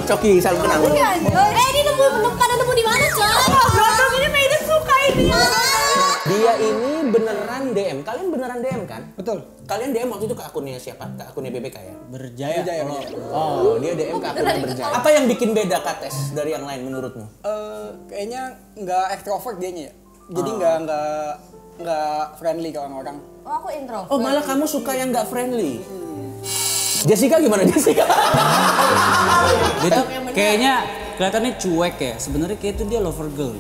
Coki, salam kenal. Ini nemu di mana, Coy? Gondong ini Maiden suka ini. Dia ini beneran DM. Kalian beneran DM kan? Betul. Kalian DM waktu itu ke akunnya siapa? Ke akunnya BBK ya? Berjaya. Oh, dia DM ke akunnya Berjaya. Apa yang bikin beda Kates dari yang lain menurutmu? Kayaknya nggak ekstrovert dianya ya. Jadi nggak friendly ke orang-orang. Oh, aku introvert. Oh, malah kamu suka yang nggak friendly. Jessica gimana Jessica? Dia tuh kayaknya kelihatannya cuek ya. Sebenarnya kayak itu dia lover girl.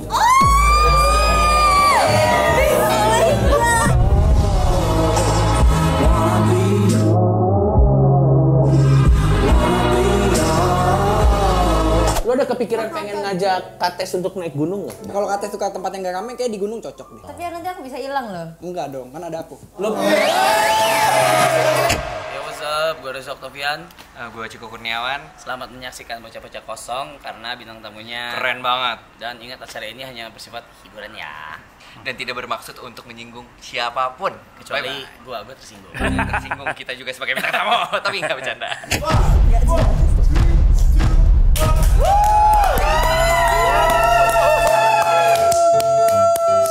Lo ada kepikiran pengen ngajak Kates untuk naik gunung nggak? Kalau katanya suka tempat yang gak rame, kayak di gunung cocok deh. Tapi nanti aku bisa hilang loh. Enggak dong, kan ada aku. Lo Yo, what's up? Gue Reza Oktavian. Gue Ciko Kurniawan. Selamat menyaksikan Bocah-Bocah Kosong karena bintang tamunya keren banget. Dan ingat acara ini hanya bersifat hiburan ya. Dan tidak bermaksud untuk menyinggung siapapun. Kecuali gue tersinggung. Tersinggung kita juga sebagai bintang tamu, tapi nggak bercanda.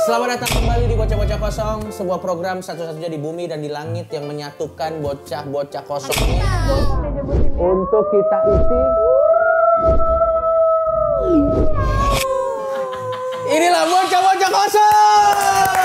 Selamat datang kembali di Bocah-Bocah Kosong, sebuah program satu-satunya di bumi dan di langit yang menyatukan bocah-bocah kosong ini untuk kita isi. Inilah Bocah-Bocah Kosong.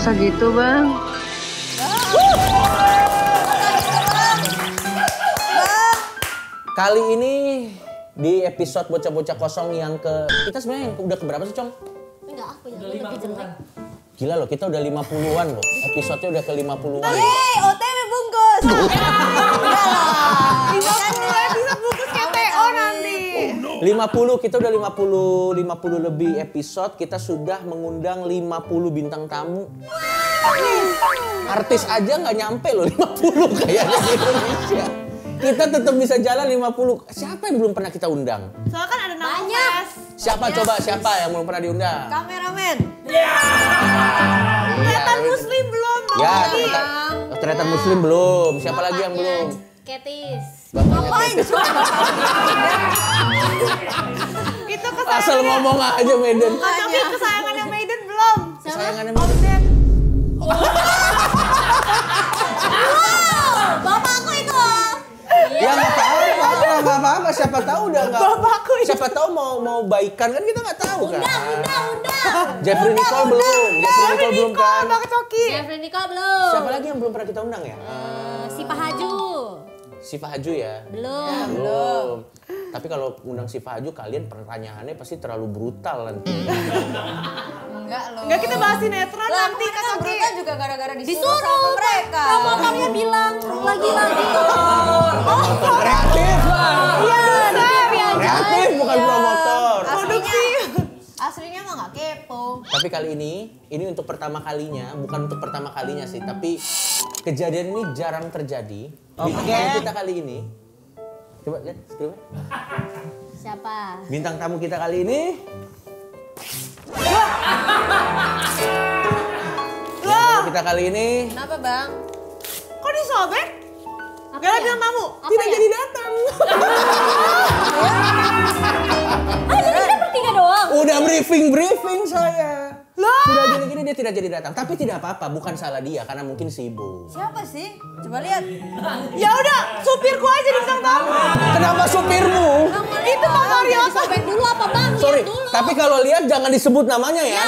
Masa gitu, Bang? Kali ini di episode Bocah-Bocah Kosong yang kita sebenarnya yang udah keberapa sih, Cong? Enggak, aku yang lebih jelek. Gila loh, kita udah 50-an loh. Episode-nya udah ke 50-an. Hei, OTW bungkus. Kan mulai bisa bungkus KTO nanti. 50, kita udah 50 lebih episode, kita sudah mengundang 50 bintang tamu. Artis aja nggak nyampe loh 50 kayaknya di Indonesia. Kita tetap bisa jalan 50. Siapa yang belum pernah kita undang? Soalnya kan ada nama Banyak. tes. Siapa coba siapa yang belum pernah diundang? Kameramen. Kelihatan muslim belum? Ya, ternyata Muslim belum. Siapa lagi yang belum? Ketis. Ngapain? Itu Asal ngomong aja Maiden. Tapi kesayangannya Maiden belum. Kesayangannya Maiden. Bapakku itu. Ya nggak apa-apa, siapa tahu udah nggak. Siapa tahu mau baikan kan kita nggak tahu kan. Undang. Jeffrey Nicole belum kan. Bang Coki. Jeffrey Nicole belum. Siapa lagi yang belum pernah kita undang ya? Si Pahaju. Si Fahaju ya? Belum. Tapi kalau undang si Fahaju kalian pertanyaannya pasti terlalu brutal nanti. Enggak, kita bahas sinetron nanti Kak Coki. Kan juga gara-gara disuruh sama mereka. Promotornya bilang lagi-lagi. Kreatif lah. Iya, Kreatif bukan promotor. Aslinya mah nggak kepo. Tapi kali ini untuk pertama kalinya, bukan untuk pertama kalinya sih, tapi kejadian ini jarang terjadi. Bintang tamu kita kali ini, coba lihat, coba. Siapa? Bintang tamu kita kali ini. Bintang tamu kita kali ini. Kenapa, Bang? Kok disobek? Apa Gak ya? bilang tamu. Tidak ya? jadi datang. Jadi kita bertiga doang. Udah briefing saya. Sudah gini-gini dia tidak jadi datang. Tapi tidak apa-apa, bukan salah dia karena mungkin sibuk. Siapa sih? Coba lihat. Ya udah, supirku aja di bintang tamu. Kenapa supirmu? Itu Bang Mario. Sobek dulu apa, Bang? Sorry, Lihat dulu. tapi kalau lihat jangan disebut namanya ya.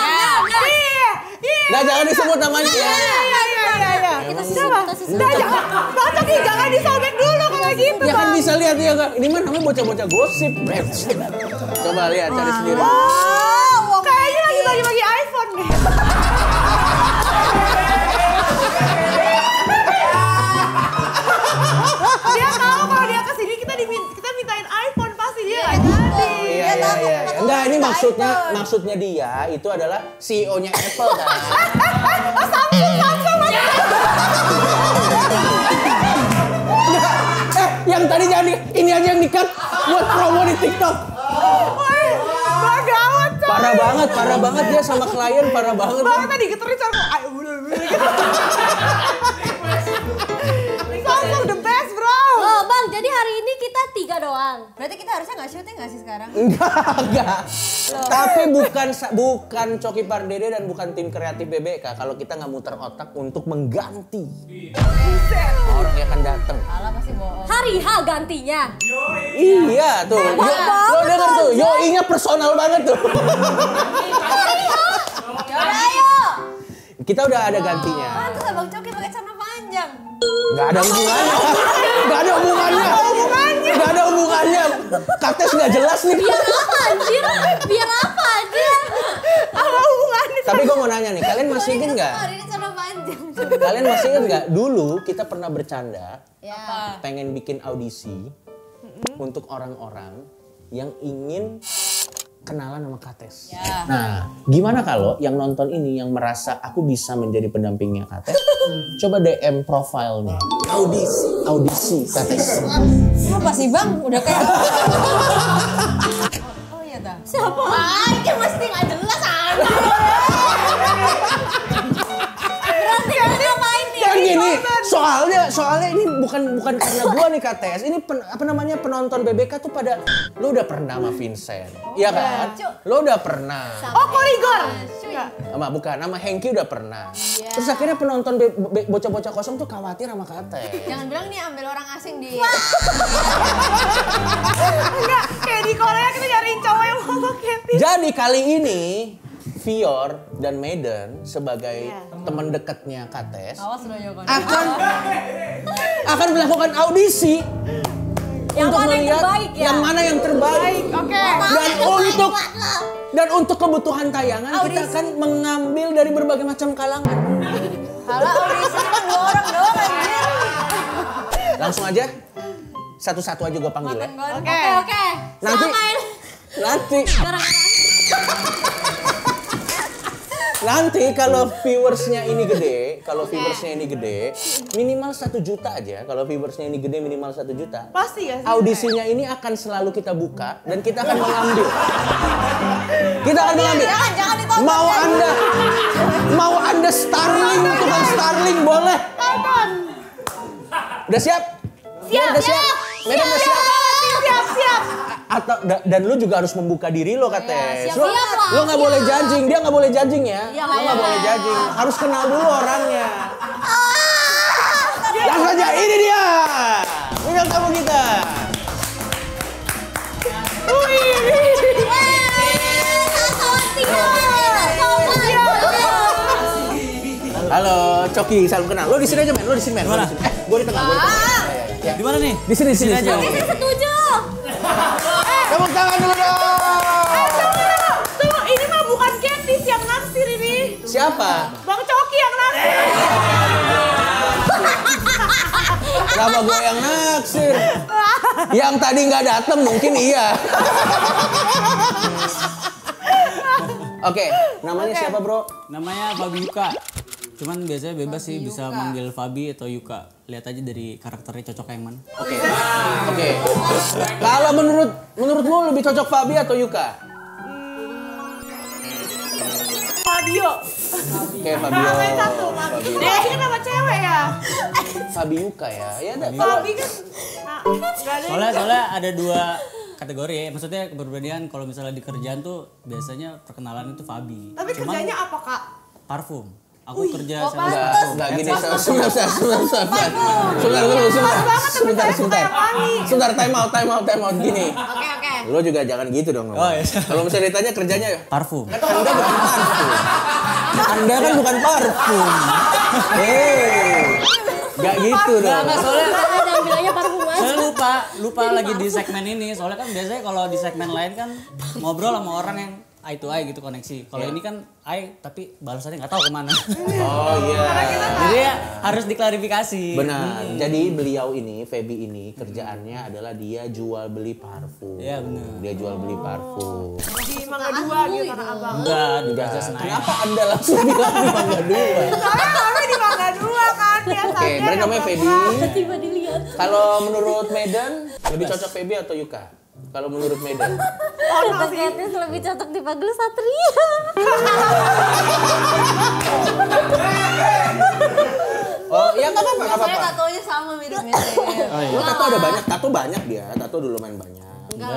Nah, jangan disebut namanya ya. Iya. Kita Siapa? susun. Nah, Bang Coki jangan disobek dulu kalau gitu, Ya kan Bang. bisa lihat ya kan. Ini mah namanya bocah-bocah gosip. Coba lihat cari sendiri. Kayaknya lagi bagi-bagi iPhone nih. Dia tahu kalau dia kesini kita mintain iPhone pasti dia nggak jadi. Iya. Enggak, ini maksudnya dia itu adalah CEO-nya Apple kan. Samsung. Yang tadi jadi ini aja yang di-cut buat promo di TikTok. Gawat, coy. Parah banget dia sama klien, parah banget. Banget tadi geterin sama ayo gitu. Samsung the best, bro. Oh, Bang, jadi hari ini kita 3 doang. Berarti kita harusnya nggak syuting nggak sih sekarang? Enggak. Tapi bukan Coki Pardede dan bukan tim kreatif BBK kalau kita nggak muter otak untuk mengganti orang yang akan datang. Alah, pasti bohong. Hari H gantinya. Iya tuh. Lo denger tuh, Yoi-nya personal banget tuh. Hari H. Yaudah, ayo. Kita udah ada gantinya. Pantes Abang Coki pakai celana panjang. Gak ada hubungannya. Gak ada hubungannya. Kates gak jelas nih. Biar apa anjir? Apa hubungannya? Tapi gue mau nanya nih, kalian masih inget gak? Hari ini celana panjang. Kalian masih inget gak? Dulu kita pernah bercanda, Ya. pengen bikin audisi untuk orang-orang yang ingin kenalan sama Kates. Ya. Nah, gimana kalau yang nonton ini yang merasa aku bisa menjadi pendampingnya Kates? Coba DM profilnya. Audisi Kates. Apa sih Bang? Udah kayak Oh iya dah. Siapa? Ini mesti nggak jelas aja. Berarti dia main nih. Kan gini, soalnya ini bukan karena gua nih Kates. Ini penonton BBK tuh pada lo udah pernah sama Vincent. Iya kan? Lo udah pernah. Oh, Korigor. Bukan, nama Hengki udah pernah. Terus akhirnya penonton bocah-bocah kosong tuh khawatir sama Kates. Jangan bilang nih ambil orang asing di. Enggak, kayak di Korea kita nyariin cowok yang mau pakai. Jadi kali ini Vior dan Maiden sebagai teman dekatnya Kates Awas lo Yoko. akan melakukan audisi Yang untuk mana yang melihat terbaik ya? yang mana yang terbaik. Oke. Dan untuk kebutuhan tayangan kita akan mengambil dari berbagai macam kalangan. Halo, audisi kan 2 orang doang anjir. Langsung aja satu-satu aja gue panggil ya. Oke. Nanti kalau viewersnya ini gede, minimal 1 juta aja. Kalau viewersnya ini gede minimal 1 juta. Pasti ya sih. Audisinya ini akan selalu kita buka dan kita akan mengambil. Jangan ditonton. Mau anda Starling, tukang Starling boleh. Udah siap? Medan udah siap? Siap. Dan lu juga harus membuka diri lo Kates. siap lah, Lu nggak boleh judging, dia nggak boleh judging ya. Iya, Lu nggak boleh judging, harus kenal dulu orangnya. Langsung aja, ini dia. Bintang tamu kita. Halo, Coki, salam kenal. Lo di sini aja, men. Mana? Gue di tengah. Di mana nih? Di sini aja. Saya setuju. Tepuk tangan dulu dong. Tuh, ini mah bukan Ketis yang naksir ini. Siapa? Bang Coki yang naksir. Kenapa gue yang naksir? Yang tadi nggak datang mungkin iya. Oke, namanya siapa bro? Namanya Fabi Yuka. Cuman biasanya bebas sih bisa manggil Fabi atau Yuka. Lihat aja dari karakternya cocok yang mana. Oke. Kalau menurutmu lebih cocok Fabi atau Yuka? Fabio. Oke, Fabio. Fabio. Dia ini nama cewek ya? Fabi Yuka ya. Ya ada. Fabi kan. Soalnya ada 2 kategori ya. Maksudnya keberbedaan kalau misalnya di kerjaan tuh biasanya perkenalan itu Fabi. Tapi kerjanya apa kak? Parfum. Aku kerja sama Enggak gini. Sebentar, time out gini. Oke. Lo juga jangan gitu dong. Oh, iya. Kalau misalnya ditanya kerjanya ya. parfum. Anda kan bukan parfum. Gak gitu dong. Ada bilangnya parfum aja. Saya lupa lagi di segmen ini. Soalnya kan biasanya kalau di segmen lain kan ngobrol sama orang yang eye to eye gitu koneksi. Kalau ini kan eye tapi balasannya nggak tahu kemana. Oh iya. Jadi ya harus diklarifikasi. Benar. Jadi beliau ini, Feby ini kerjaannya adalah dia jual beli parfum. Iya benar. Dia jual beli parfum. Di Mangga 2 gitu Tanah Abang. Enggak, di Plaza Senayan. Kenapa Anda langsung bilang di Mangga 2? Soalnya kami di Mangga 2 kan biasanya. Oke, berarti namanya Feby. Tiba dilihat. Kalau menurut Medan, lebih cocok Feby atau Yuka? Kalau menurut Medan. Kata Ketis lebih cocok dipanggil Satria. Oh, ya nggak apa-apa, nggak Saya apa-apa. tatonya sama mirip-mirip. Oh, tato ada banyak, tato banyak dia, tato dulu main banyak.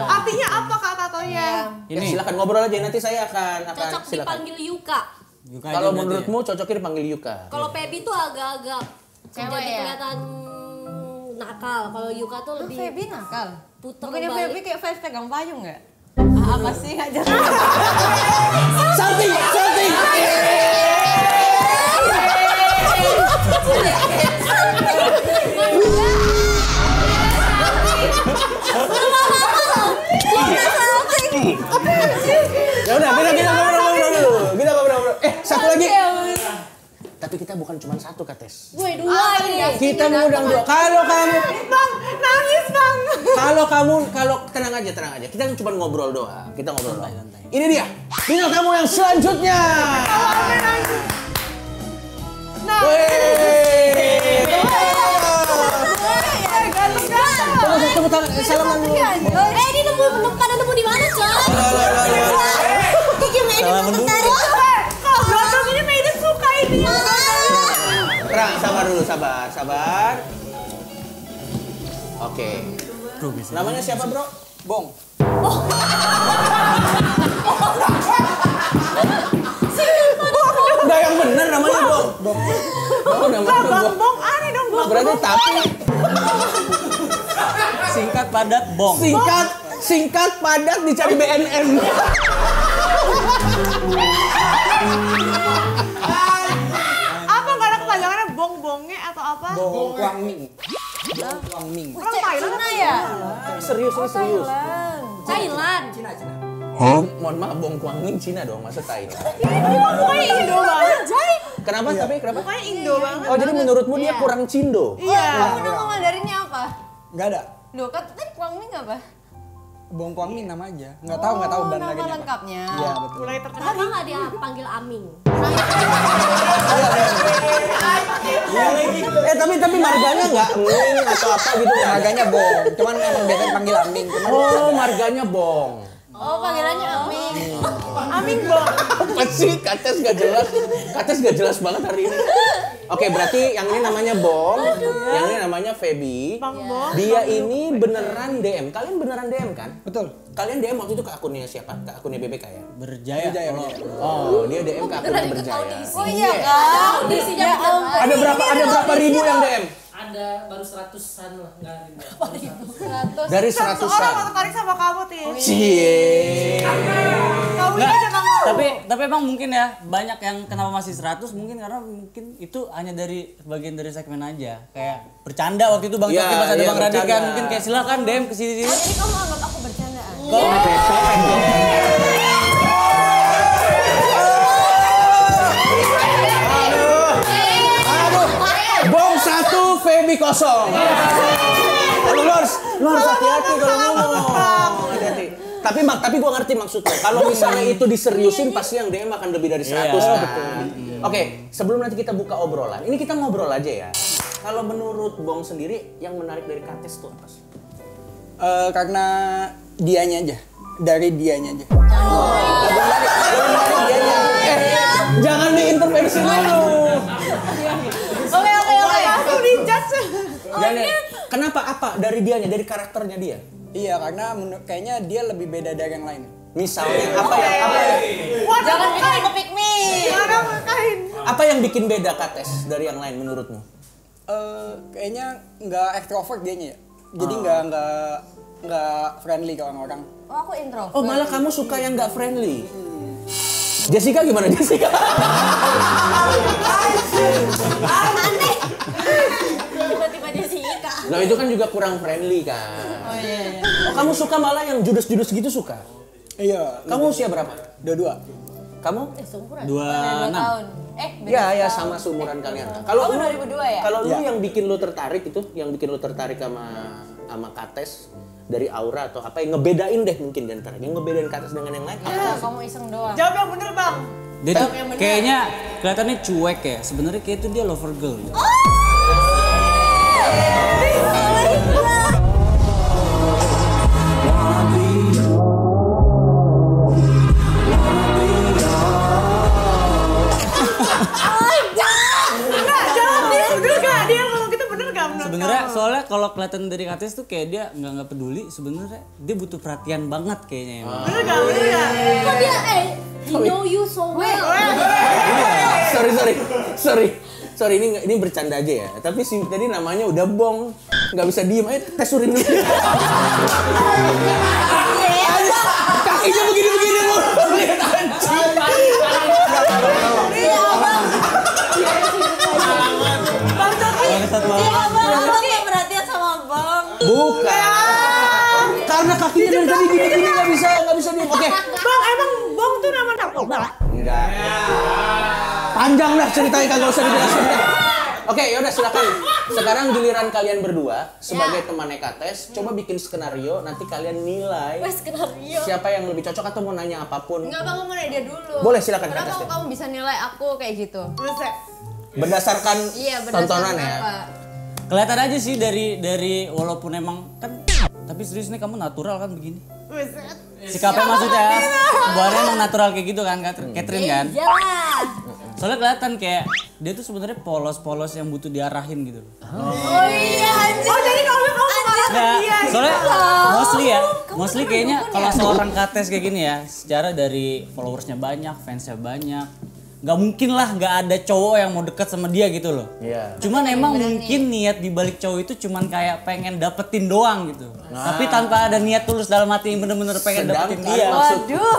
Artinya apa Kak tatonya? Ya, Ini silakan ngobrol aja, nanti saya akan Cocok silakan. dipanggil Yuka. Yuka Kalau aja berarti menurutmu cocoknya dipanggil Yuka. Kalau Feby tuh agak-agak Cewek jadi ya? kelihatan nakal. Kalau Yuka tuh lebih Feby nakal. puter Bukannya balik. Feby kayak Five pegang payung nggak? Apa sih aja? Salting, salting. Ya udah, kita ngobrol dulu. Kita ngobrol. Satu lagi. Tapi kita bukan cuma satu, Kates. Woi, dua ini. Kita mengundang dua. Kalau kamu, Bang, nangis Bang. kalau tenang aja. Kita cuma ngobrol doang. Kita ngobrol doang. Ini dia, bintang tamu yang selanjutnya. Nah, Tepuk tangan, salaman dulu. Ini pada nemu di mana, Coy? Kiki Medi Salaman dulu. tertarik. kalau Brondong ini Maiden suka ini. Terang, sabar dulu, sabar. Oke. Bro, bisa. Namanya siapa, Bro? Bong. Udah yang bener namanya, Bong. Oh, namanya Bang Bong. Bong aneh dong Bang. Berarti tapi Singkat padat bong. singkat padat dicari BNN. Apa nggak ada kepanjangannya bong-bonge atau apa? Bong Kwang Ming. Bong Kwang Ming. Orang Thailand Cina ya? Serius. Thailand. Mohon maaf, Bong Kwang Ming Cina dong, masa Thailand. Ini kok mukanya Indo banget. Kenapa? Tapi kenapa? Mukanya Indo banget. Oh, jadi menurutmu dia kurang Cindo? Iya. Kamu nama Mandarinnya apa? Nggak ada. Loh, kan tadi Kwang Ming apa? Bong Kwang Ming nama aja. Nggak tahu nama Mandarinnya apa. lengkapnya. Iya, betul. Mulai Kenapa tertarik. nggak dia panggil Aming? Tapi marganya nggak Ming atau apa gitu ya? Harganya Bong. Cuman emang biasanya panggil Aming. Cuman Oh, marganya Bong. Oh, panggilannya Aming. Aming Bong. Apa sih? Kates gak jelas banget hari ini. Oke, berarti yang ini namanya Bong, yang ini namanya Feby. Bang Bong. Dia ini beneran DM. Kalian beneran DM kan? betul. Kalian DM waktu itu ke akunnya siapa? Ke akunnya BBK ya? Berjaya. Berjaya, Kalau berjaya. Oh, dia DM ke akunnya Berjaya. Oh iya kan? Audisinya Ya ampun. Ada berapa ribu yang DM? Ada baru 100-an lah, enggak ribu. Dari Orang 100-an. tertarik sama kamu, Tin. Cie. Kamu ini aja kamu. Tapi emang mungkin ya banyak yang kenapa masih 100 mungkin karena mungkin itu hanya dari bagian dari segmen aja. Kayak bercanda waktu itu Bang Iya, Coki pas ada iya, Bang Radit kan bercanda. mungkin kayak silakan DM ke sini. Oh, jadi kamu anggap aku bercandaan? Bong 1, Feby 0. Lu harus hati-hati kalau ngomong. Hati-hati. Tapi gua ngerti maksudnya. Kalau misalnya itu diseriusin pasti yang DM akan lebih dari 100 Iya. kan. Oke, sebelum nanti kita buka obrolan. Ini kita ngobrol aja ya. Kalau menurut Bong sendiri yang menarik dari Kates itu apa sih? Karena dianya aja. Dari dianya aja. Lebih menarik dianya. Jangan diintervensi dulu. Oke. Langsung dijudge. Kenapa apa dari dianya, dari karakternya dia? Iya, karena kayaknya dia lebih beda dari yang lain. Misalnya apa yang Jangan bikin aku pick me. apa yang bikin beda Kates dari yang lain menurutmu? Kayaknya nggak ekstrovert dianya ya. Jadi nggak friendly ke orang-orang. Oh, aku introvert. Oh, malah kamu suka yang nggak friendly. Jessica gimana Jessica? Tiba-tiba Jessica. Nah itu kan juga kurang friendly kan. Oh iya. Oh, kamu suka malah yang judes-judes gitu suka? Iya. Kamu usia berapa? 22. Kamu? Seumuran. 26. tahun. Ya sama seumuran kalian. Kalau Aku lu 2002 ya? Kalau lu yang bikin lu tertarik itu, yang bikin lu tertarik sama Kates dari aura atau apa yang ngebedain deh mungkin di antara yang ngebedain Kates dengan yang lain. Ya, kamu iseng doang. Jawab yang bener bang. Dia tuh kayaknya kelihatannya cuek ya. Sebenarnya kayak itu dia lover girl. Gitu. Sebenarnya soalnya kalau kelihatan dari Kates tuh kayak dia nggak peduli, sebenarnya dia butuh perhatian banget kayaknya. Bener gak? Kok dia he know you so well. Sorry ini bercanda aja ya. Tapi si tadi namanya udah Bong, nggak bisa diem. Ayo tesurin dulu. Kakinya begini lu. Lihat anjing. Abang gak perhatian sama Bang. Bukan. Karena kakinya dari tadi gini nggak bisa diem. Oke. Bang emang Bong tuh nama narkoba? Enggak. Panjang dah ceritanya kagak usah dijelasin deh. Oke, yaudah silakan. Sekarang giliran kalian berdua sebagai temannya Kates, coba bikin skenario, nanti kalian nilai Skenario. siapa yang lebih cocok atau mau nanya apapun. Enggak, Bang, mau nanya dia dulu. Boleh, silakan, Kenapa Kates, deh. kamu bisa nilai aku kayak gitu? Berdasarkan tontonan ya. apa? Kelihatan aja sih dari walaupun emang kan, tapi serius nih kamu natural kan begini. Sikapnya maksudnya, buahnya emang natural kayak gitu kan, Catherine kan? Iya lah. Soalnya kelihatan kayak dia tuh sebenarnya polos-polos yang butuh diarahin gitu. Oh iya, anjir. Oh jadi kamu marah Nah, dia. soalnya mostly kayaknya kalau seorang Kates kayak gini ya, secara dari followersnya banyak, fansnya banyak, nggak mungkin lah nggak ada cowok yang mau dekat sama dia gitu loh. Iya. Cuman emang mungkin niat dibalik cowok itu cuman kayak pengen dapetin doang gitu. Tapi tanpa ada niat tulus dalam hati yang bener-bener pengen dapetin dia.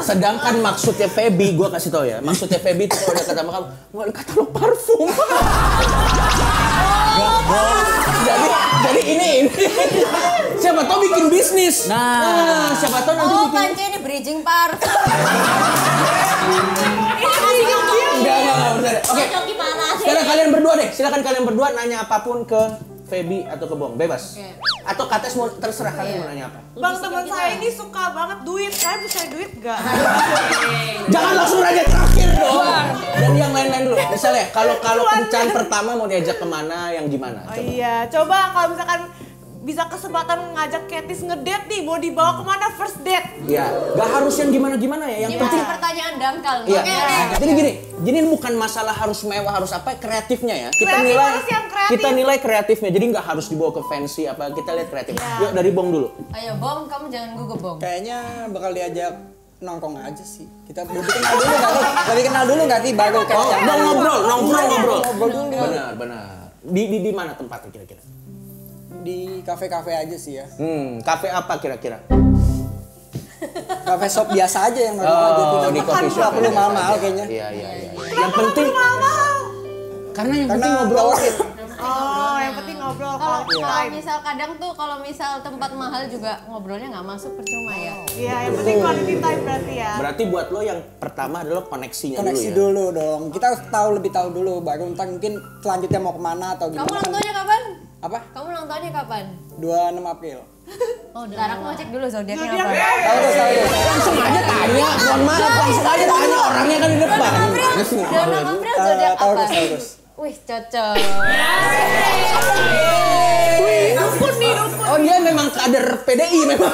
Sedangkan maksudnya Feby, gue kasih tau ya, maksudnya Feby itu kalau udah kata sama kamu, nggak kata lo parfum. jadi ini. Siapa tau bikin bisnis. Nah, siapa tau nanti Oh, bikin. panci ini bridging parfum. Enggak, bener. Oke. Coki parah sih. Sekarang kalian berdua deh, silakan kalian berdua nanya apapun ke Feby atau ke Bong, bebas. Atau Kates mau terserah kalian mau nanya apa. Bang teman saya ini suka banget duit. Saya bisa duit gak? Jangan langsung aja terakhir dong. Dan yang lain-lain dulu. Misalnya kalau kencan pertama mau diajak kemana, yang gimana? Oh iya, coba kalau misalkan bisa kesempatan ngajak Katis ngedate nih, mau dibawa kemana first date? Iya, gak harus yang gimana-gimana ya. Yang penting Pertanyaan dangkal. Iya. Oke. Jadi gini bukan masalah harus mewah harus apa, kreatifnya ya. Kreatif harus yang kreatif. Kita nilai kreatifnya. Jadi nggak harus dibawa ke fancy apa. Kita lihat kreatif. Yuk dari Bong dulu. Ayo Bong, kamu jangan gugup Bong. Kayaknya bakal diajak nongkrong aja sih. Kita lebih kenal dulu nggak sih baru kayak ngobrol. Ngobrol dulu. Benar. Di mana tempatnya kira-kira? Di kafe-kafe aja sih ya. Kafe apa kira-kira? Kafe shop biasa aja yang normal aja. Di coffee shop. Nggak perlu mahal kayaknya. Iya. Yang penting karena yang penting ngobrol. Oh, yang penting ngobrol. Kalau misal kadang tuh kalau misal tempat mahal juga ngobrolnya nggak masuk percuma ya. Iya, yang penting quality time berarti ya. Berarti buat lo yang pertama adalah koneksinya Koneksi dulu ya. dulu dong. Kita harus lebih tahu dulu baru ntar mungkin selanjutnya mau kemana atau Kamu gimana. ulang tahunnya kapan? Apa? Kamu ulang tahunnya kapan? 26 April. Oh, ntar aku mau cek dulu zodiaknya apa. Tahu. Langsung aja tanya, mohon maaf, langsung aja tanya orangnya kan di depan. 26 April zodiak apa? Taurus. Wih, cocok. Dukun nih. Oh dia memang kader PDI memang.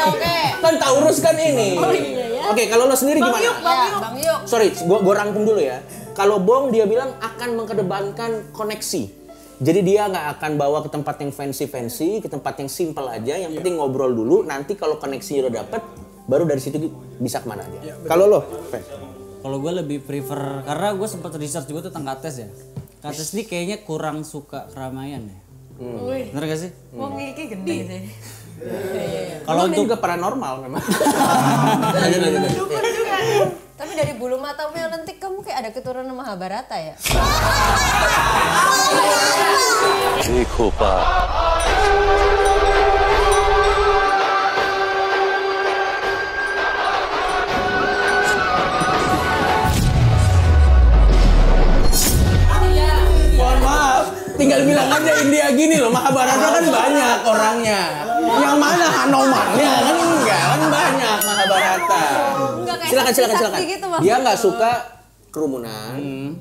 Oke. Kan Taurus kan ini. Oh iya ya. Oke, kalau lo sendiri gimana? Bang Yuk. Sorry, gua rangkum dulu ya. Kalau Bong dia bilang akan mengedepankan koneksi. Jadi dia nggak akan bawa ke tempat yang fancy, ke tempat yang simple aja. Yang penting ngobrol dulu. Nanti kalau koneksinya udah dapet, baru dari situ bisa kemana aja. Kalau lo, Kalau gue lebih prefer, karena gue sempat research juga tentang Kates ya. Kates ini kayaknya kurang suka keramaian ya. Bener gak sih? Wong iki gede sih. Kalau untuk juga paranormal memang. Dukun juga. Tapi dari bulu matamu yang lentik kamu kayak ada keturunan Mahabharata ya? Iko Pak. tinggal bilang aja India gini loh, Mahabharata kan banyak orangnya. Yang mana Hanumannya kan enggak, kan banyak Mahabharata. Silakan. Gitu, dia nggak suka kerumunan.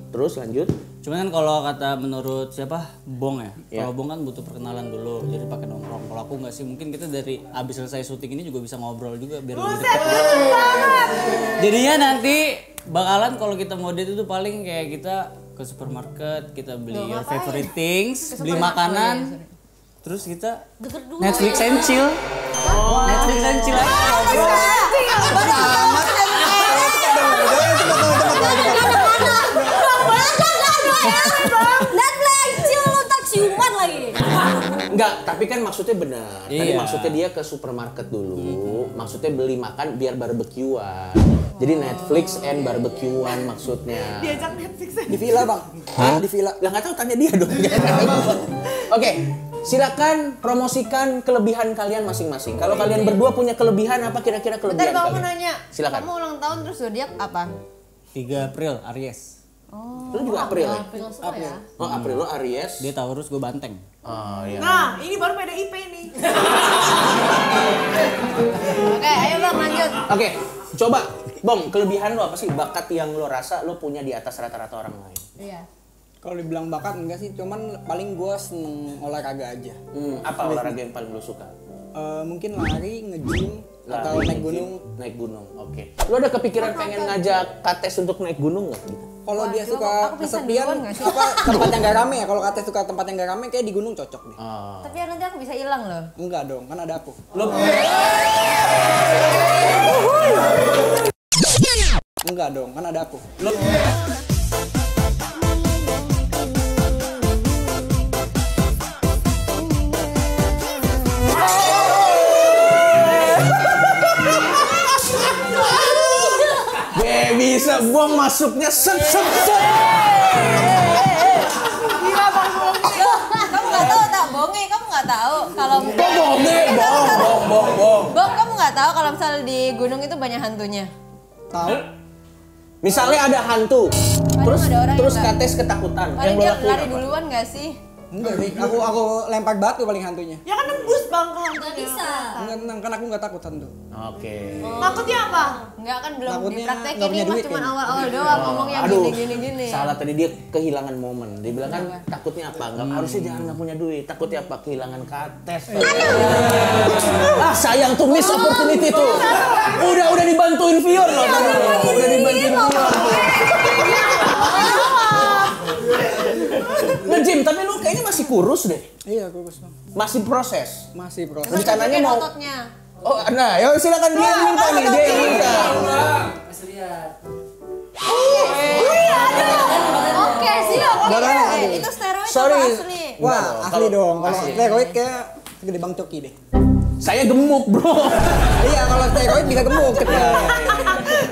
Terus lanjut. Cuman kan kalau kata menurut siapa Bong ya, kalau Bong kan butuh perkenalan dulu, jadi pakai nongkrong. Kalau aku nggak sih, mungkin kita dari abis selesai syuting ini juga bisa ngobrol juga biar lebih dekat. Jadinya nanti bakalan kalau kita mau date itu paling kayak kita ke supermarket, kita beli your favorite things, beli makanan, terus kita Netflix and chill. Netflix and chill aja. Netflix chill lu tak ciuman lagi. Enggak, tapi kan maksudnya benar. Tadi maksudnya dia ke supermarket dulu, maksudnya beli makan biar barbekyuan. Jadi Netflix and barbekyuan maksudnya. Diajak Netflix Di villa bang. Hah? Di villa. Lah nggak tahu, tanya dia dong. Oke, silakan promosikan kelebihan kalian masing-masing. Kalau kalian berdua punya kelebihan apa kira-kira kelebihan Bentar, kalian? mau nanya. Silakan. Kamu ulang tahun terus zodiak apa? 3 April Aries. Lu juga April ya? April. Oh, April lo Aries. Dia Taurus, gue Banteng. Oh iya. Nah, ini baru PDIP nih. Oke, ayo bang lanjut. Oke, coba Bong, kelebihan lo apa sih? Bakat yang lo rasa lo punya di atas rata-rata orang lain. Iya. Kalau dibilang bakat enggak sih, cuman paling gue seneng olahraga aja. Apa olahraga yang paling lo suka? Mungkin lari, nge-gym, atau naik gunung. Naik gunung, oke. Lo ada kepikiran pengen ngajak Kates untuk naik gunung nggak? Kalau dia Wah, suka aku bisa kesepian, duluan nggak sih? apa tempat yang gak rame ya. Kalau Kate suka tempat yang gak rame, kayak di gunung cocok deh. Tapi nanti aku bisa hilang loh. Enggak dong, kan ada aku. Lo Enggak dong, kan ada aku. bisa Bong masuknya set. Gila Bang Bonge. Kamu nggak tahu tak Bonge? Kamu nggak tahu kalau Bonge, Bong. Bang, kamu nggak tahu kalau misalnya di gunung itu banyak hantunya? Tahu? Misalnya ada hantu, ada orang terus yang Kates ketakutan. Paling Yang lo dia lakuin lari apa? duluan nggak sih? Enggak sih, aku lempar batu paling hantunya. Ya kan nembus bang ke hantunya. Nggak bisa. Enggak tenang, kan aku nggak takut hantu. Oke. Takutnya apa? Enggak kan belum Takutnya dipraktekin nggak punya nih, Mas duit cuma kayaknya. awal-awal doang ngomongnya Aduh, gini. salah tadi dia kehilangan momen. Dia bilang kan takutnya apa? Nggak harusnya jangan nggak punya duit. Takutnya apa? Kehilangan Kates. Sayang tuh miss opportunity tuh. Udah dibantuin Vion loh. Udah dibantuin Vion. Nge-gym, tapi lu kayaknya masih kurus deh. Iya, kurus bang. Masih proses. Masih proses. Rencananya mau. ototnya. Oh, nah, ya silakan dia yang minta nih, dia yang minta. Masih lihat. Oke, siap. Darahnya ada. Itu steroid Sorry. apa asli? Wah, asli dong. Kalau asli. steroid kayak gede Bang Coki deh. Saya gemuk, bro. Iya, kalau steroid bisa gemuk.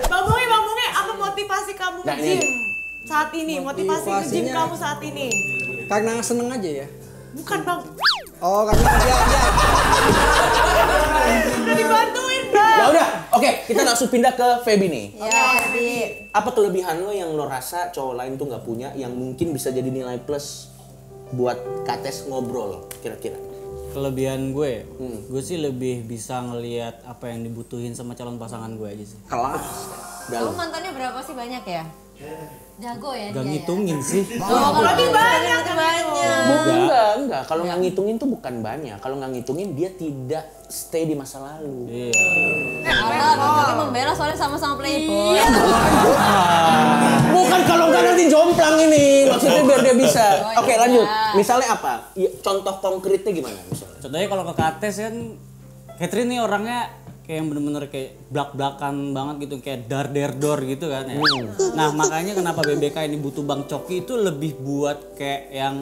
Bang Bonge, apa motivasi kamu Nah, nge-gym ini. saat ini? Motivasi nge-gym Motivasinya- kamu saat ini? Karena seneng aja ya. Bukan bang, Oh, karena dia udah dibantuin bang. Ya udah, oke, kita langsung pindah ke Feby nih. Ya, di Apa kelebihan lo yang lo rasa cowok lain tuh nggak punya yang mungkin bisa jadi nilai plus buat Kates ngobrol kira-kira? Kelebihan gue, gue sih lebih bisa ngelihat apa yang dibutuhin sama calon pasangan gue aja sih. Kelas. kamu mantannya berapa sih banyak ya? Jago ya Gak dia ya. ngitungin sih. Berarti banyak. Enggak. Kalau nggak ngitungin tuh bukan banyak. Kalau nggak ngitungin dia tidak stay di masa lalu. Iya. Alah, Bang Joki membela soalnya sama-sama playboy. Bukan kalau nggak nanti jomplang ini. Maksudnya biar dia bisa. Oke, lanjut. Misalnya apa? Ya, contoh konkretnya gimana misalnya? Contohnya kalau ke Kates kan, Catherine nih orangnya kayak yang bener-bener kayak blak-blakan banget gitu, kayak dar-der-dor gitu kan ya. Nah makanya kenapa BBK ini butuh Bang Coki itu lebih buat kayak yang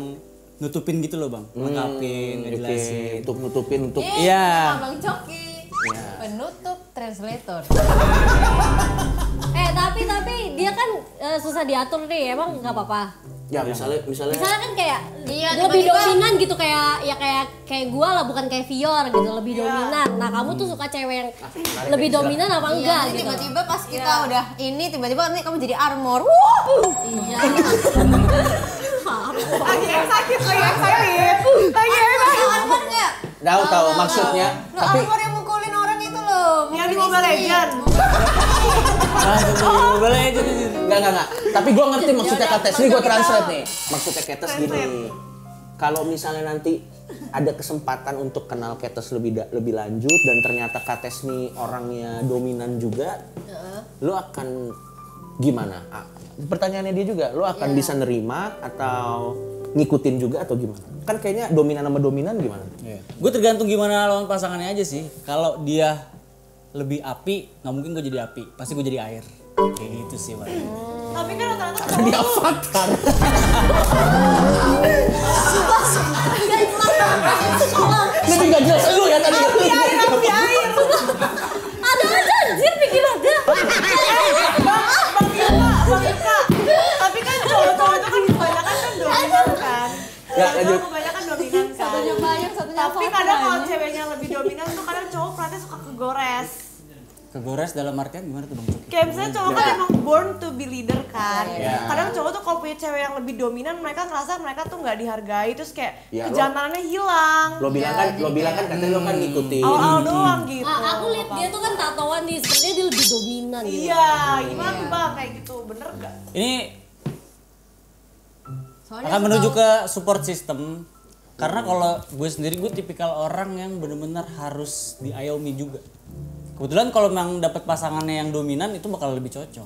nutupin gitu loh Bang, lengkapin, ngejelasin. Untuk nutupin untuk Iya. Bang Coki. Penutup translator. Tapi dia kan susah diatur nih, emang nggak apa-apa. ya misalnya Misalnya kan kayak Iya, lebih tiba-tiba- dominan gitu kayak kayak gue lah, bukan kayak Vior gitu, lebih dominan. Nah kamu tuh suka cewek yang lebih dominan apa enggak gitu? Tiba-tiba pas kita udah ini, tiba-tiba nanti kamu jadi armor. Iya. Lagi excited. Armor nggak? Tahu maksudnya. Lo armor yang mukulin orang itu loh. Yang di Mobile Legends. Enggak. Tapi gue ngerti maksudnya Kates. Ini gue translate nih. Maksudnya Kates gini. Kalau misalnya nanti ada kesempatan untuk kenal Kates lebih lanjut dan ternyata Kates nih orangnya dominan juga, lo akan gimana? Pertanyaannya dia juga, lo akan bisa nerima atau ngikutin juga atau gimana? Kan kayaknya dominan sama dominan gimana? Gue tergantung gimana lawan pasangannya aja sih. Kalau dia lebih api, nggak mungkin gue jadi api, pasti gue jadi air. Kayak gitu sih, Pak. Tapi kan rata-rata Karena dia avatar. Lebih gak jelas lu ya tadi. Api air. Ada aja anjir pikir ada. Bang Ika. Tapi kan cowok-cowok itu kan kebanyakan kan dominan kan. Ya, lanjut. Kebanyakan dominan kan. Satunya banyak, satunya Tapi kadang kalau ceweknya lebih dominan tuh kadang cowok perhatian suka kegores. Kegores dalam artian gimana tuh Bang Coki? Kayak misalnya cowok kan emang born to be leader kan. Kadang cowok tuh kalau punya cewek yang lebih dominan, mereka ngerasa mereka tuh nggak dihargai, terus kayak kejantanannya hilang. Lo bilang kan katanya lo kan ngikutin. Awal doang gitu. Aku lihat dia tuh kan tatoan nih, sebenarnya dia lebih dominan gitu. Iya, gimana tuh Bang kayak gitu, bener gak? Ini akan menuju ke support system. Karena kalau gue sendiri, gue tipikal orang yang benar-benar harus diayomi juga. Kebetulan kalau memang dapat pasangannya yang dominan itu bakal lebih cocok.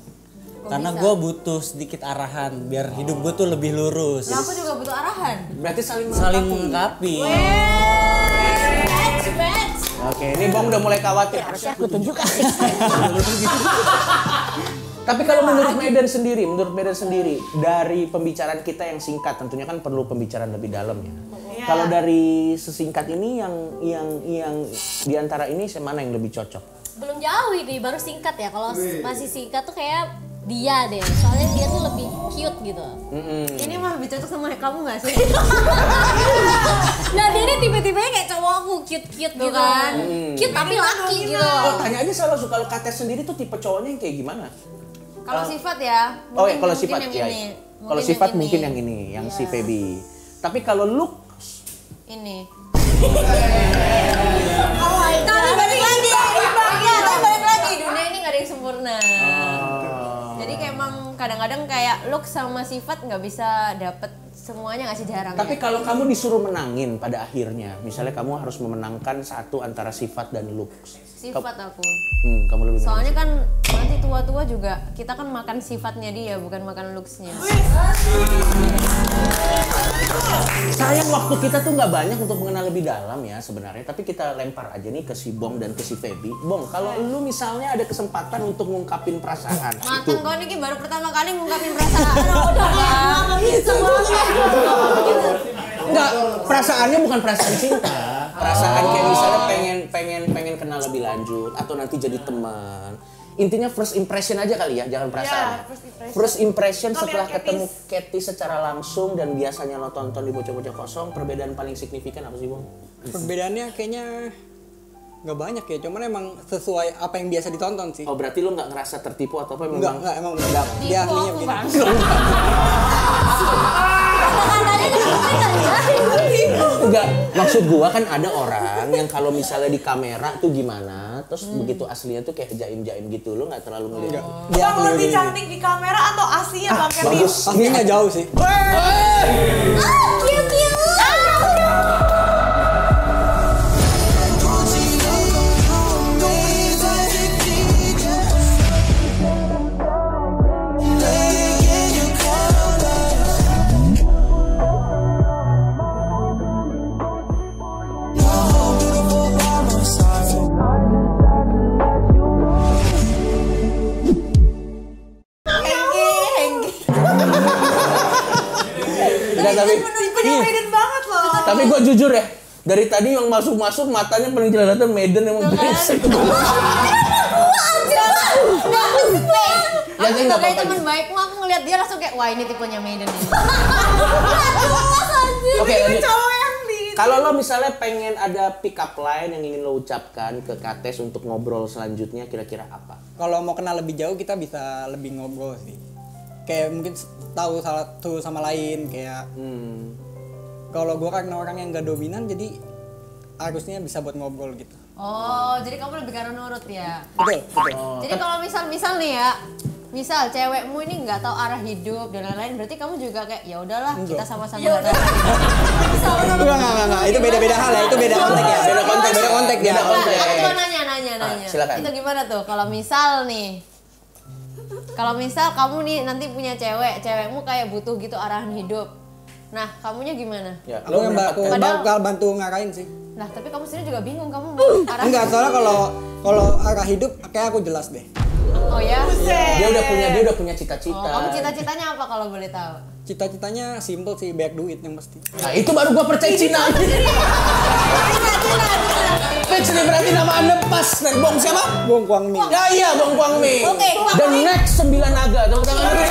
Karena gue butuh sedikit arahan biar hidup gue tuh lebih lurus. Ya aku juga butuh arahan. Berarti saling melengkapi. Oke, ini Bang udah mulai khawatir. Harusnya aku tunjuk asik. Tapi kalau menurut Medan sendiri dari pembicaraan kita yang singkat, tentunya kan perlu pembicaraan lebih dalam ya. Kalau dari sesingkat ini yang diantara ini mana yang lebih cocok? Belum jauh ini, baru singkat ya. Kalau masih singkat tuh kayak dia deh, soalnya dia tuh lebih cute gitu. Ini mah lebih cocok sama kamu nggak sih? Nah dia ini tiba-tiba kayak cowok aku cute gitu kan, cute tapi laki gitu. Oh tanya aja kalau Kates sendiri tuh tipe cowoknya yang kayak gimana? Kalau sifat ya. Oh ya kalau sifat ya. Kalau sifat mungkin yang ini, yang si Feby. Tapi kalau look ini. Tapi balik lagi. Tapi balik lagi, dunia ini nggak ada yang sempurna. Jadi kayak emang kadang-kadang kayak look sama sifat nggak bisa dapet semuanya, nggak sih, jarang. Tapi kalau kamu disuruh menangin pada akhirnya, misalnya kamu harus memenangkan satu antara sifat dan looks. Sifat aku. Kamu lebih soalnya kan nanti tua-tua juga kita kan makan sifatnya dia, bukan makan looksnya. Sayang waktu kita tuh nggak banyak untuk mengenal lebih dalam ya sebenarnya, tapi kita lempar aja nih ke si Bong dan ke si Feby. Bong, kalau lu misalnya ada kesempatan untuk ngungkapin perasaan, Mateng kau ini baru pertama kali ngungkapin perasaan. Udah bisa banget. Enggak, perasaannya bukan perasaan cinta. Perasaan kayak misalnya pengen kenal lebih lanjut atau nanti jadi teman. Intinya first impression aja kali ya, jangan perasaan. First impression setelah ketemu Katy secara langsung dan biasanya lo tonton di Bocah-Bocah Kosong, perbedaan paling signifikan apa sih, Bang? Perbedaannya kayaknya nggak banyak ya, cuman emang sesuai apa yang biasa ditonton sih. Oh berarti lo nggak ngerasa tertipu atau apa? Enggak, emang enggak. Dia aslinya begini. Enggak, maksud gua kan ada orang yang kalau misalnya di kamera tuh gimana, terus begitu aslinya tuh kayak jaim-jaim gitu, lo nggak terlalu ngeliat. Bang lebih cantik di kamera atau aslinya Bang Kevin? Bagus. Aslinya jauh sih. Tapi gue jujur ya, dari tadi yang masuk-masuk matanya paling kelihatan Medan emang berisik. Aku sebagai teman baikmu, aku ngeliat dia langsung kayak, wah ini tipenya Medan ini. Oke, lanjut. Cowok yang di Kalau lo misalnya pengen ada pick up line yang ingin lo ucapkan ke Kates untuk ngobrol selanjutnya, kira-kira apa? Kalau mau kenal lebih jauh kita bisa lebih ngobrol sih. Kayak mungkin tahu satu sama lain kayak. Kalau gue karena orang yang gak dominan jadi harusnya bisa buat ngobrol gitu. Oh, jadi kamu lebih karena nurut ya? Betul. Jadi kalau misal nih ya, misal cewekmu ini nggak tahu arah hidup dan lain-lain, berarti kamu juga kayak ya udahlah kita sama-sama nggak tahu. Enggak. Itu beda-beda hal ya, itu beda konteks ya. Beda konteks ya. Aku cuma nanya. Silakan. Itu gimana tuh? Kalau misal kamu nih nanti punya cewekmu kayak butuh gitu arahan hidup. Nah, kamunya gimana? Ya, Aku yang bakal bantu ngarahin sih. Nah, tapi kamu sendiri juga bingung kamu mau arah. Enggak, soalnya kalau arah hidup kayak aku jelas deh. Oh ya? Dia udah punya cita-cita. Kamu cita-citanya apa kalau boleh tahu? Cita-citanya simple sih, banyak duit yang pasti. Nah, itu baru gua percaya Cina. Fix nih berarti nama Anda pas dari Bong siapa? Bong Kwang Mi. Ya iya, Bong Kwang Mi. Oke, The next 9 naga. Tepuk tangan dulu.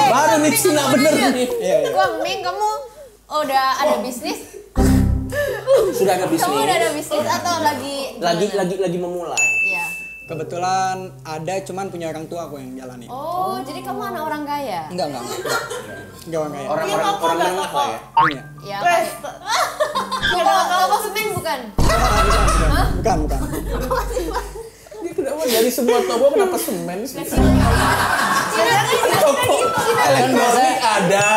Baru nih Cina bener nih. Kwang Ming, kamu udah ada bisnis? Sudah ada bisnis. Kamu udah ada bisnis atau lagi memulai? Iya. Kebetulan ada, cuman punya orang tua aku yang jalanin. Oh, jadi kamu anak orang kaya? Enggak. Enggak orang kaya. Orang menengah lah ya. Punya. Iya. Toko semen bukan? Bukan. Ini kenapa dari semua toko kenapa semen sih? Toko elektronik ada.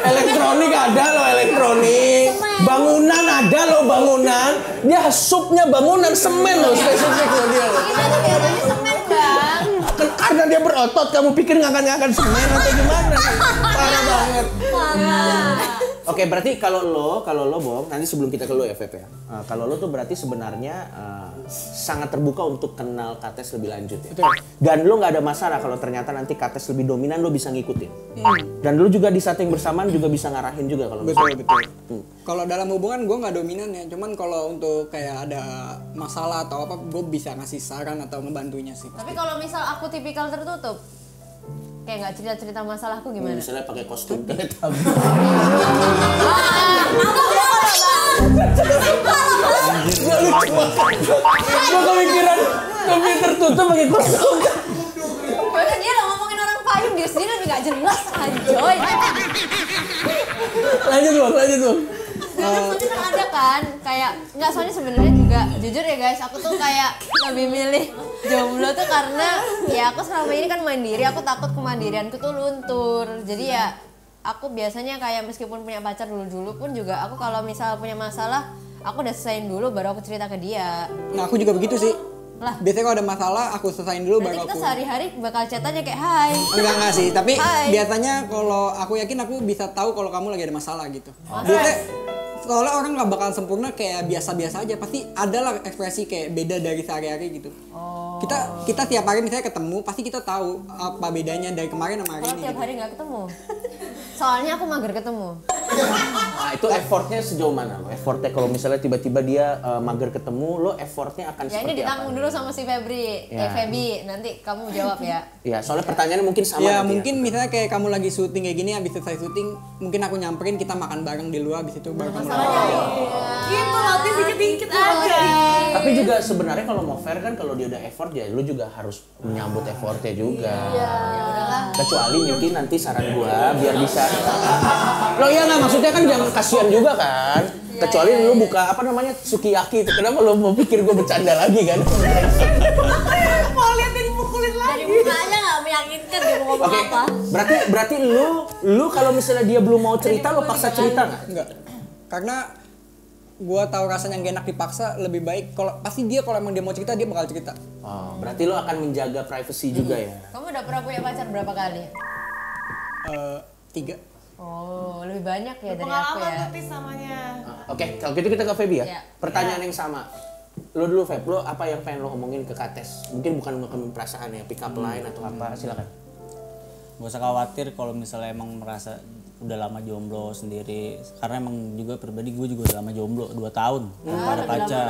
Elektronik ada loh, elektronik. Bangunan ada loh, bangunan. Dia supnya bangunan semen loh, spesifik loh dia loh. Kita tuh biasanya semen, Bang. Karena dia berotot, kamu pikir ngangkat-ngangkat semen atau gimana? Parah banget. Oke, berarti kalau lo Bong, nanti sebelum kita ke lo ya, Feb ya. Kalau lo tuh berarti sebenarnya sangat terbuka untuk kenal Kates lebih lanjut ya. Betul. Dan lo nggak ada masalah kalau ternyata nanti Kates lebih dominan, lo bisa ngikutin. Dan lo juga di saat yang bersamaan juga bisa ngarahin juga kalau Betul. Kalau dalam hubungan gue nggak dominan ya, cuman kalau untuk kayak ada masalah atau apa, gue bisa ngasih saran atau ngebantunya sih. Tapi kalau misal aku tipikal tertutup, kayak nggak cerita-cerita masalahku gimana? Misalnya pakai kostum Teletubby. Gak lucu banget. Gue kepikiran tapi tertutup pakai kostum. Padahal dia lo ngomongin orang payung, dia sendiri lebih nggak jelas, anjoy. Lanjut Bang. Soalnya kan ada kan, kayak nggak, soalnya sebenarnya juga jujur ya guys, aku tuh kayak lebih milih jomblo tuh karena ya aku selama ini kan mandiri, aku takut kemandirianku tuh luntur. Jadi ya aku biasanya kayak meskipun punya pacar dulu pun juga aku kalau misal punya masalah, aku udah selesaiin dulu baru aku cerita ke dia. Nah aku juga begitu sih. Lah, biasanya kalau ada masalah aku selesain dulu baru berarti kita aku. sehari-hari bakal chat aja kayak hai. Enggak sih, tapi Hai. biasanya kalau aku yakin aku bisa tahu kalau kamu lagi ada masalah gitu. Biasanya soalnya orang nggak bakal sempurna kayak biasa-biasa aja, pasti ada lah ekspresi kayak beda dari sehari-hari gitu. Kita tiap hari misalnya ketemu, pasti kita tahu apa bedanya dari kemarin sama hari Kalau ini. tiap Gitu. hari nggak ketemu, soalnya aku mager ketemu. Nah itu effortnya sejauh mana lo? Effortnya kalau misalnya tiba-tiba dia mager ketemu, lo effortnya akan Ya seperti ini ditanggung apa? dulu sama si Febri, Ya. Feby, nanti kamu jawab ya. Ya soalnya pertanyaannya mungkin sama. Ya nanti mungkin misalnya kayak kamu lagi syuting kayak gini, habis selesai syuting mungkin aku nyamperin, kita makan bareng di luar, habis itu baru kamu Gitu latih dikit-dikit aja. Tapi juga sebenarnya kalau mau fair kan kalau dia udah effort ya lu juga harus menyambut effortnya juga. Kecuali mungkin nanti saran gua biar bisa. Lo ya nggak, maksudnya kan jangan kasihan juga kan. Kecuali lu buka apa namanya sukiyaki itu. Kenapa lu mau pikir gua bercanda lagi kan? Mau lihat dia dipukulin lagi. Dari muka aja nggak meyakinkan dia mau ngomong Oke, apa. berarti lu kalau misalnya dia belum mau cerita, lo paksa cerita nggak? Enggak. Karena gua tahu rasanya gak enak dipaksa, lebih baik kalau pasti dia kalau emang dia mau cerita dia bakal cerita. Oh, berarti lo akan menjaga privacy juga ya? Kamu udah pernah punya pacar berapa kali? 3. Oh, lebih banyak ya dari aku Pengalaman ya. tuh samanya. Oke, kalau gitu kita ke Feby ya. Ya. Pertanyaan yang sama. Lo dulu Feb, lo apa yang pengen lo ngomongin ke Kates? Mungkin bukan ngomongin perasaan ya, pick up line atau apa, silakan. Gak usah khawatir kalau misalnya emang merasa udah lama jomblo sendiri, karena emang juga pribadi gue juga udah lama jomblo 2 tahun tanpa ada pacar.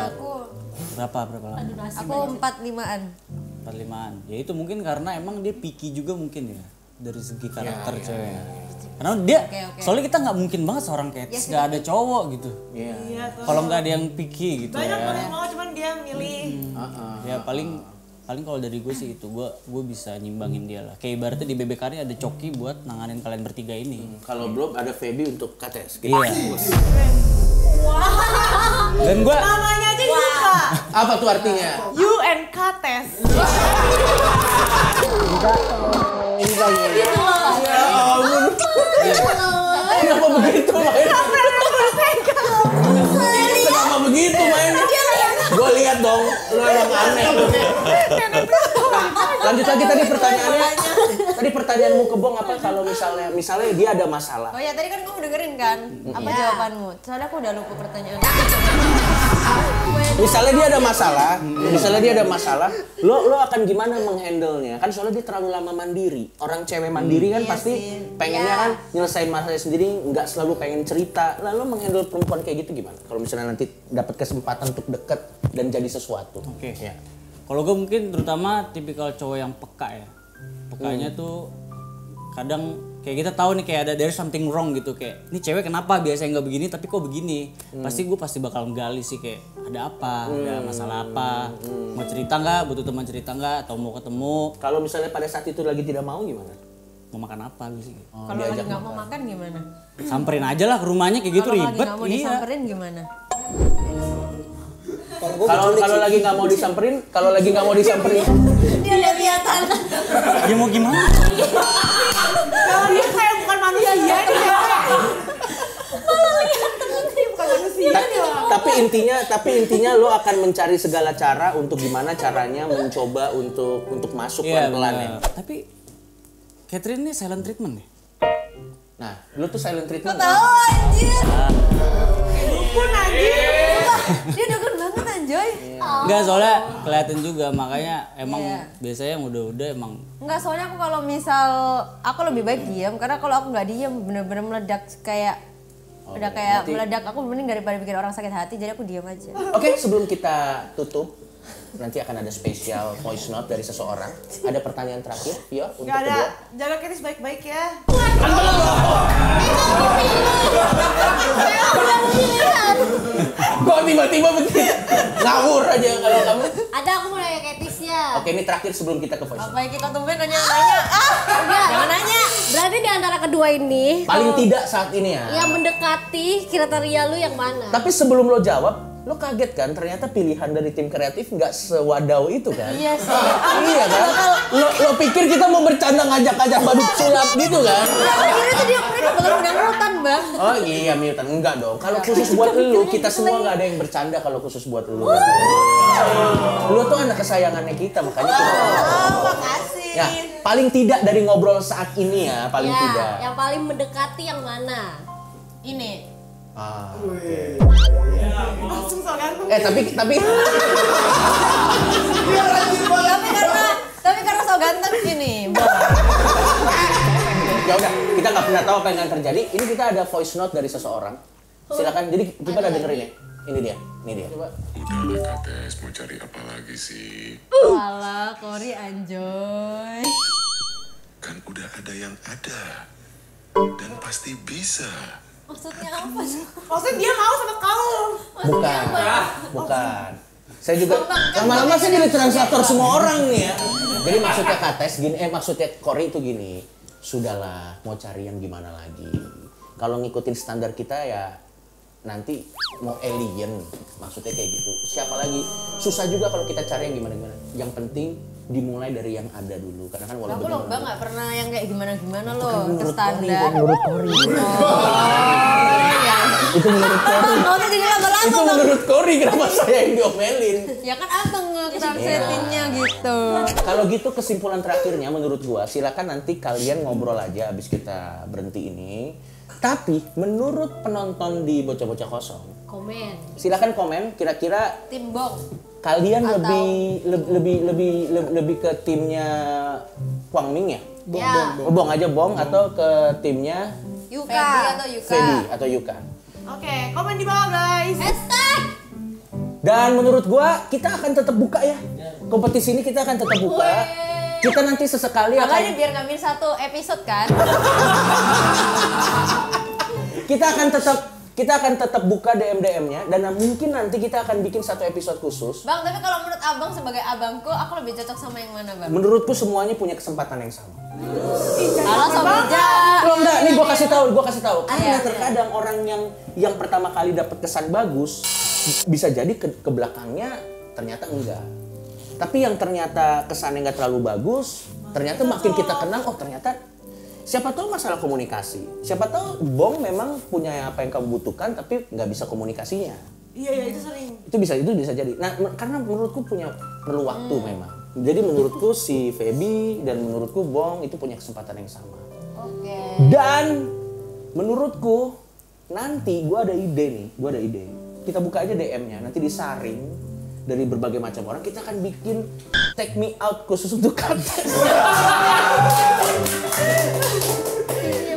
Berapa lama? Aku 45-an. 45-an. Ya itu mungkin karena emang dia picky juga mungkin ya dari segi karakter ceweknya. Karena dia, soalnya kita nggak mungkin banget seorang Katis nggak ada cowok gitu. Iya. Kalau nggak ada yang picky gitu Banyak ya. banget mau cuman dia milih. Ya paling kalau dari gue sih itu gue bisa nyimbangin dia lah. Kayak ibaratnya di BBKRI ada Coki buat nanganin kalian bertiga ini. Kalau belum ada Feby untuk Kates. Gitu. Iya. Dan gue Namanya aja Yuka. Apa tuh artinya? You and Kates. Kenapa begitu mainnya? Kenapa begitu mainnya? Gue lihat dong, lu emang aneh. Lanjut lagi tadi pertanyaannya. Tadi pertanyaanmu ke Bong apa kalau misalnya dia ada masalah? Oh ya tadi kan kamu dengerin kan apa jawabanmu? Soalnya aku udah lupa pertanyaan. Misalnya dia ada masalah, lo akan gimana menghandle-nya? Kan soalnya dia terlalu lama mandiri. Orang cewek mandiri kan pasti pengennya kan nyelesain masalahnya sendiri, nggak selalu pengen cerita. Lalu menghandle perempuan kayak gitu gimana? Kalau misalnya nanti dapat kesempatan untuk deket dan jadi sesuatu. Oke. Ya. Kalau gue mungkin terutama tipikal cowok yang peka ya. Pekanya tuh kadang kayak kita tahu nih kayak ada there's something wrong gitu, kayak ini cewek kenapa biasanya nggak begini tapi kok begini. Pasti bakal gali sih kayak ada apa, ada masalah apa, mau cerita nggak, butuh teman cerita nggak, atau mau ketemu. Kalau misalnya pada saat itu lagi tidak mau gimana? Mau makan apa gitu sih? Kalau lagi nggak mau makan gimana? Samperin aja lah ke rumahnya kayak gitu, ribet. Kalau lagi nggak mau disamperin gimana? Kalau lagi nggak mau disamperin, Dia lihat-lihatan. Ya mau gimana? Kalau dia kayak bukan manusia dia bukan manusia dia. Tapi intinya lo akan mencari segala cara untuk gimana caranya mencoba untuk masuk pelan-pelan ya. Tapi Catherine ini silent treatment nih. Nah, lo tuh silent treatment. Tahu anjir. Dukun anjir. Dia dukun banget anjoy. Enggak, soalnya kelihatan juga, makanya emang biasanya yang udah-udah emang. Enggak, soalnya aku kalau misal aku lebih baik diam, karena kalau aku nggak diam bener-bener meledak kayak meledak, aku mending daripada bikin orang sakit hati, jadi aku diam aja. Oke, sebelum kita tutup, nanti akan ada spesial voice note dari seseorang. Ada pertanyaan terakhir, Vio, untuk Gak ada. kedua. Jaga Katis baik-baik ya. Kok tiba-tiba begitu? Ngawur aja kalau kamu. Ada, aku mau nanya Katisnya. Oke, ini terakhir sebelum kita ke voice note. Apa yang kita tumben nanya? Jangan nanya. Berarti di antara kedua ini Paling tidak saat ini ya. yang mendekati kriteria lu yang mana? Tapi sebelum lo jawab, lo kaget kan? Ternyata pilihan dari tim kreatif nggak sewadaw itu kan? Iya sih. Iya kan? Lo pikir kita mau bercanda ngajak-ngajak badut sulap gitu kan? Akhirnya tuh mereka bakal mutan Bang. Oh iya, mutan. Enggak dong. Kalau khusus buat lo, kita semua nggak ada yang bercanda kalau khusus buat lo. Lo tuh anak kesayangannya kita, makanya kita. Makasih. Ya, paling tidak dari ngobrol saat ini ya, paling Ya, tidak. yang paling mendekati yang mana? Ini. Oke. Langsung so ganteng. Tapi karena so ganteng gini. Ya udah, kita nggak pernah tahu apa yang akan terjadi. Ini kita ada voice note dari seseorang. Silakan. Jadi kita ada dengerin ya. Ini dia. Coba. Udahlah Kates, mau cari apa lagi sih? Walah, Kori anjoy. Kan udah ada yang ada. Dan pasti bisa. Maksudnya apa sih? Maksudnya dia mau sama kamu. Bukan. Saya juga lama-lama saya jadi translator semua orang nih ya. Jadi maksudnya Kates gini, maksudnya Kori itu gini. Sudahlah, mau cari yang gimana lagi. Kalau ngikutin standar kita ya nanti mau alien, maksudnya kayak gitu. Siapa lagi? Susah juga kalau kita cari yang gimana-gimana. Yang penting dimulai dari yang ada dulu. Karena kan walaupun Aku lomba nggak pernah yang kayak gimana-gimana loh, ke standar. Menurut Kori. Itu menurut Kori. Mau jadi lama-lama. Itu menurut Kori, kenapa saya yang diomelin? Ya kan abang nge-translatingnya gitu. Kalau gitu kesimpulan terakhirnya menurut gua, silakan nanti kalian ngobrol aja abis kita berhenti ini. Tapi menurut penonton di Bocah-Bocah Kosong, Komen. silakan komen kira-kira Tim Bong. kalian lebih ke timnya Kwang Ming ya? Bong aja Bong atau ke timnya Yuka Feby atau Yuka. Oke, komen di bawah guys. Hashtag. Dan menurut gua kita akan tetap buka ya. Kompetisi ini kita akan tetap buka. Kita nanti sesekali akan Makanya biar ngambil 1 episode kan. kita akan tetap buka DM-nya dan mungkin nanti kita akan bikin 1 episode khusus. Bang, tapi kalau menurut abang sebagai abangku, aku lebih cocok sama yang mana bang? Menurutku semuanya punya kesempatan yang sama. Halo Sobeja. Kalau enggak, nih gue kasih tahu. Karena terkadang orang yang pertama kali dapat kesan bagus bisa jadi ke belakangnya ternyata enggak. Tapi yang ternyata kesannya enggak terlalu bagus, ternyata makin kita kenal, oh ternyata siapa tahu masalah komunikasi. Siapa tahu Bong memang punya apa yang kamu butuhkan tapi nggak bisa komunikasinya. Iya itu sering. Itu bisa jadi. Nah, karena menurutku perlu waktu memang. Jadi menurutku si Feby dan menurutku Bong itu punya kesempatan yang sama. Oke. Dan menurutku nanti gue ada ide. Kita buka aja DM-nya, nanti disaring dari berbagai macam orang. Kita akan bikin take me out khusus untuk Kates.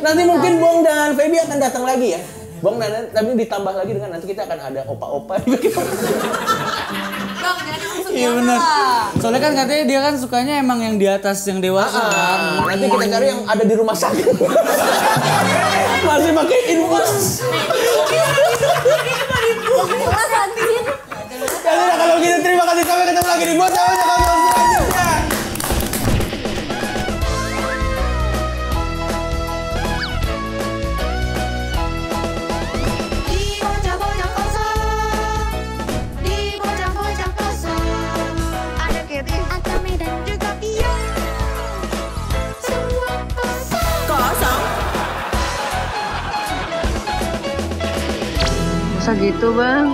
Nanti mungkin Bong dan Feby akan datang lagi ya. Bong dan tapi ditambah lagi dengan nanti kita akan ada opa-opa. Bang, jangan langsung Iya benar. Soalnya kan katanya dia kan sukanya emang yang di atas yang dewasa kan. Nanti kita cari yang ada di rumah sakit. Masih pakai infus. Ya kalau gitu terima kasih, sampai ketemu lagi di Bocah selanjutnya. Masa gitu bang?